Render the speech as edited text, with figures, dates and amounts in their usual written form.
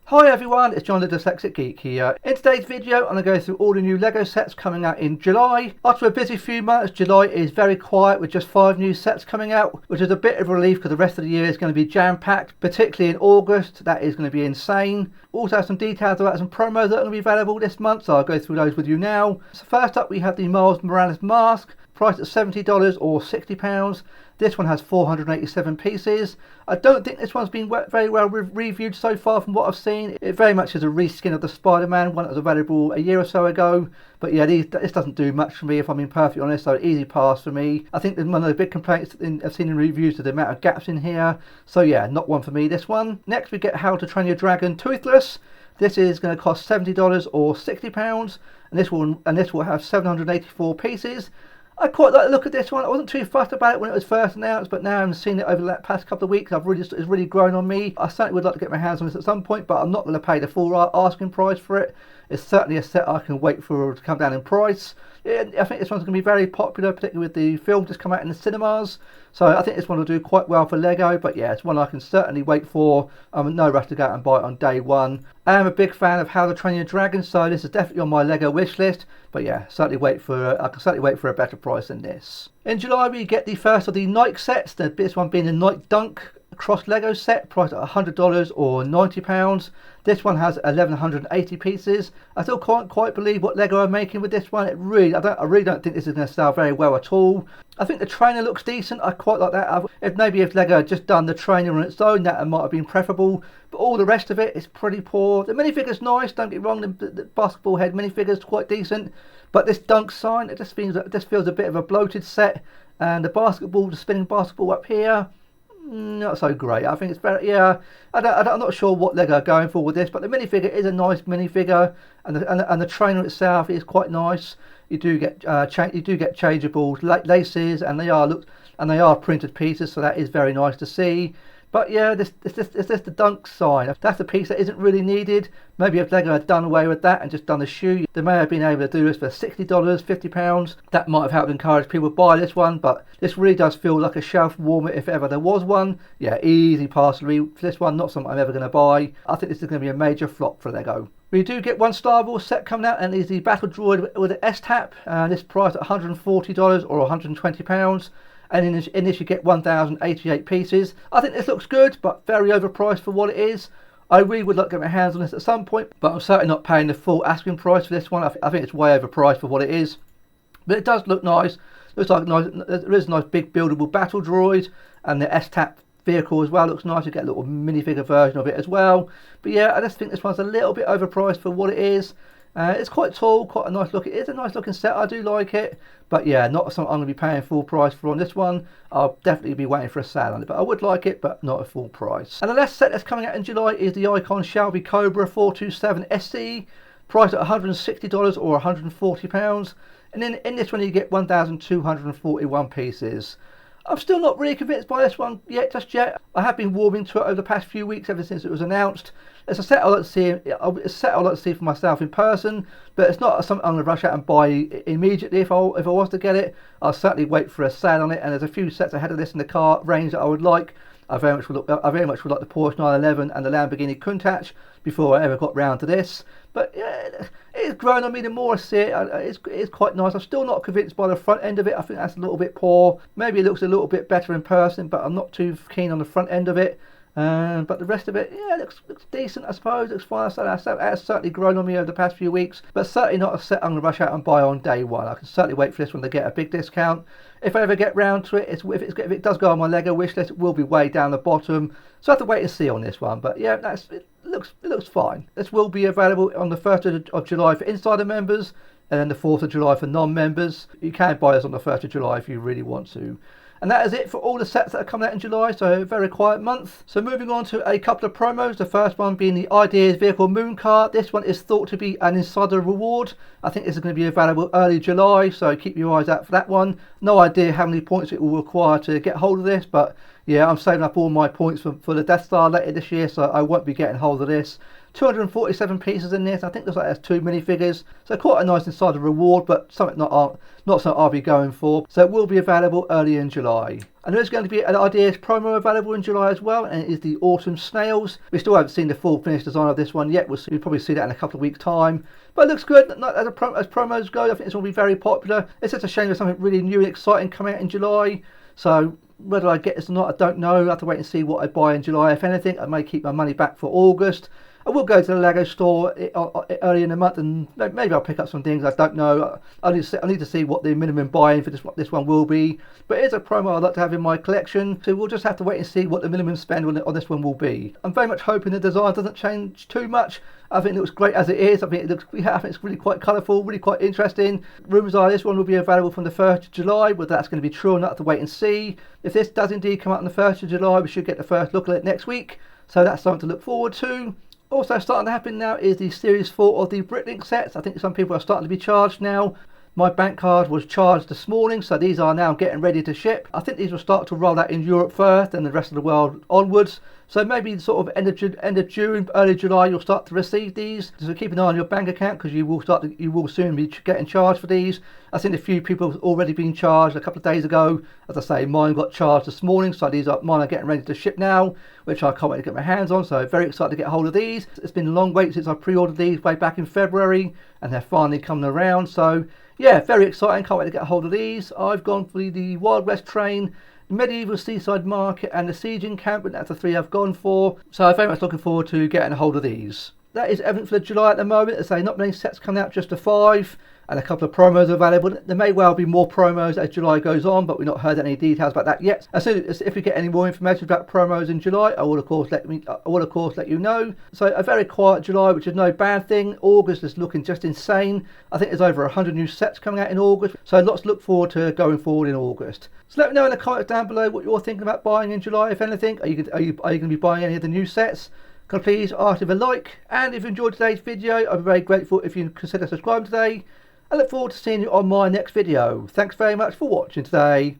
Hi everyone, it's John the Dyslexic Geek here. In today's video, I'm going to go through all the new LEGO sets coming out in July. After a busy few months, July is very quiet with just 5 new sets coming out, which is a bit of a relief because the rest of the year is going to be jam-packed, particularly in August. That is going to be insane. Also have some details about some promos that are going to be available this month, so I'll go through those with you now. So first up, we have the Miles Morales mask, priced at $70 or £60. This one has 487 pieces. I don't think this one's been very well reviewed so far from what I've seen. It very much is a reskin of the Spider-Man one that was available a year or so ago. But yeah, this doesn't do much for me if I'm being perfectly honest, so easy pass for me. I think one of the big complaints I've seen in reviews is the amount of gaps in here. So yeah, not one for me, this one. Next we get How to Train Your Dragon Toothless. This is going to cost $70 or £60, and this will have 784 pieces. I quite like the look at this one. I wasn't too fussed about it when it was first announced, but now I'm seeing it over the past couple of weeks. It's really grown on me. I certainly would like to get my hands on this at some point, but I'm not going to pay the full asking price for it. It's certainly a set I can wait for to come down in price. Yeah, I think this one's going to be very popular, particularly with the film just come out in the cinemas. So I think this one will do quite well for LEGO, but yeah, it's one I can certainly wait for. I'm in no rush to go out and buy it on day one. I am a big fan of How to Train Your Dragon, so this is definitely on my LEGO wish list. But yeah, I can certainly wait for a better price than this. In July we get the first of the Nike sets, this one being the Nike Dunk Cross Lego set, priced at $100 or £90. This one has 1180 pieces. I still can't quite believe what LEGO are making with this one. I really don't think this is going to sell very well at all. I think the trainer looks decent. I quite like that. If LEGO had just done the trainer on its own, that might have been preferable. But all the rest of it is pretty poor. The minifigure's nice, don't get me wrong. The basketball head minifigure's quite decent. But this dunk sign, it just feels a bit of a bloated set. And the spinning basketball up here, not so great. I think it's very, yeah, I'm not sure what LEGO are going for with this, but the minifigure is a nice minifigure, and the trainer itself is quite nice. You do get changeable laces, and they are printed pieces, so that is very nice to see. But yeah, it's just the dunk sign. That's a piece that isn't really needed. Maybe if LEGO had done away with that and just done the shoe, they may have been able to do this for $60, £50. That might have helped encourage people to buy this one, but this really does feel like a shelf warmer if ever there was one. Yeah, easy pass for this one, not something I'm ever going to buy. I think this is going to be a major flop for LEGO. We do get one Star Wars set coming out, and it's the Battle Droid with an S-Tap, and this priced at $140 or £120. And in this you get 1,088 pieces. I think this looks good, but very overpriced for what it is. I really would like to get my hands on this at some point, but I'm certainly not paying the full asking price for this one. I think it's way overpriced for what it is. But it does look nice. Looks like nice. There is a nice big buildable battle droid, and the S-Tap vehicle as well looks nice. You get a little minifigure version of it as well. But yeah, I just think this one's a little bit overpriced for what it is. It's quite tall, quite a nice look. It is a nice looking set, I do like it. But yeah, not something I'm going to be paying full price for on this one. I'll definitely be waiting for a sale on it. But I would like it, but not a full price. And the last set that's coming out in July is the Icon Shelby Cobra 427 SC. Priced at $160 or £140. And then in this one you get 1,241 pieces. I'm still not really convinced by this one just yet. I have been warming to it over the past few weeks, ever since it was announced. It's a set I'd like to see for myself in person, but it's not something I'm going to rush out and buy immediately. If I was to get it, I'll certainly wait for a sale on it. And there's a few sets ahead of this in the car range that I would like. I very much would like the Porsche 911 and the Lamborghini Countach before I ever got round to this. But yeah, it's grown on me the more I see it. It's quite nice. I'm still not convinced by the front end of it. I think that's a little bit poor. Maybe it looks a little bit better in person, but I'm not too keen on the front end of it. But the rest of it, yeah, looks decent, I suppose. Looks fine. So that's certainly grown on me over the past few weeks, but certainly not a set I'm going to rush out and buy on day one. I can certainly wait for this one to get a big discount. If I ever get round to it, if it does go on my LEGO wish list, it will be way down the bottom. So I have to wait and see on this one. But yeah, it looks fine. This will be available on the 1st of July for insider members, and then the 4th of July for non-members. You can buy this on the 1st of July if you really want to. And that is it for all the sets that are coming out in July, so a very quiet month. So moving on to a couple of promos, the first one being the Ideas Vehicle Moon Car. This one is thought to be an insider reward. I think this is going to be available early July, so keep your eyes out for that one. No idea how many points it will require to get hold of this, but Yeah, I'm saving up all my points for the Death Star later this year, so I won't be getting hold of this. 247 pieces in this. I think looks like there's 2 minifigures, so quite a nice insider reward, but something not something I'll be going for. So it will be available early in July. And there is going to be an Ideas promo available in July as well, and it is the Autumn Snails. We still haven't seen the full finished design of this one yet. We'll probably see that in a couple of weeks' time. But it looks good. As promos go, I think this will be very popular. It's just a shame there's something really new and exciting coming out in July. So whether I get this or not, I don't know. I'll have to wait and see what I buy in July. If anything, I may keep my money back for August. I will go to the Lego store early in the month, and maybe I'll pick up some things. I don't know. I need to see what the minimum buy-in for this one will be. But it's a promo I'd like to have in my collection, so we'll just have to wait and see what the minimum spend on this one will be. I'm very much hoping the design doesn't change too much. I think it looks great as it is. I think it's really quite colourful, really quite interesting. Rumours are this one will be available from the 1st of July. Whether that's going to be true or not, I have to wait and see. If this does indeed come out on the 1st of July, we should get the first look at it next week. So that's something to look forward to. Also starting to happen now is the Series 4 of the Bricklink sets. I think some people are starting to be charged now. My bank card was charged this morning, so these are now getting ready to ship. I think these will start to roll out in Europe first and the rest of the world onwards. So maybe sort of end of June, early July, you'll start to receive these. So keep an eye on your bank account, because you will soon be getting charged for these. I've seen a few people have already been charged a couple of days ago. As I say, mine got charged this morning, so mine are getting ready to ship now, which I can't wait to get my hands on. So very excited to get hold of these. It's been a long wait since I pre-ordered these way back in February, and they're finally coming around. So yeah, very exciting. Can't wait to get hold of these. I've gone for the Wild West Train, Medieval Seaside Market, and the Siege Encampment. That's the 3 I've gone for. So I'm very much looking forward to getting a hold of these. That is everything for July at the moment. As I say, not many sets coming out, just the 5. And a couple of promos available. There may well be more promos as July goes on, but we've not heard any details about that yet. As soon as if we get any more information about promos in July, I will of course let you know. So a very quiet July, which is no bad thing. August is looking just insane. I think there's over 100 new sets coming out in August, so lots to look forward to going forward in August. So let me know in the comments down below what you're thinking about buying in July, if anything. Are you going to be buying any of the new sets? Can I please ask if a like, and if you enjoyed today's video, I'd be very grateful if you consider subscribing today. I look forward to seeing you on my next video. Thanks very much for watching today.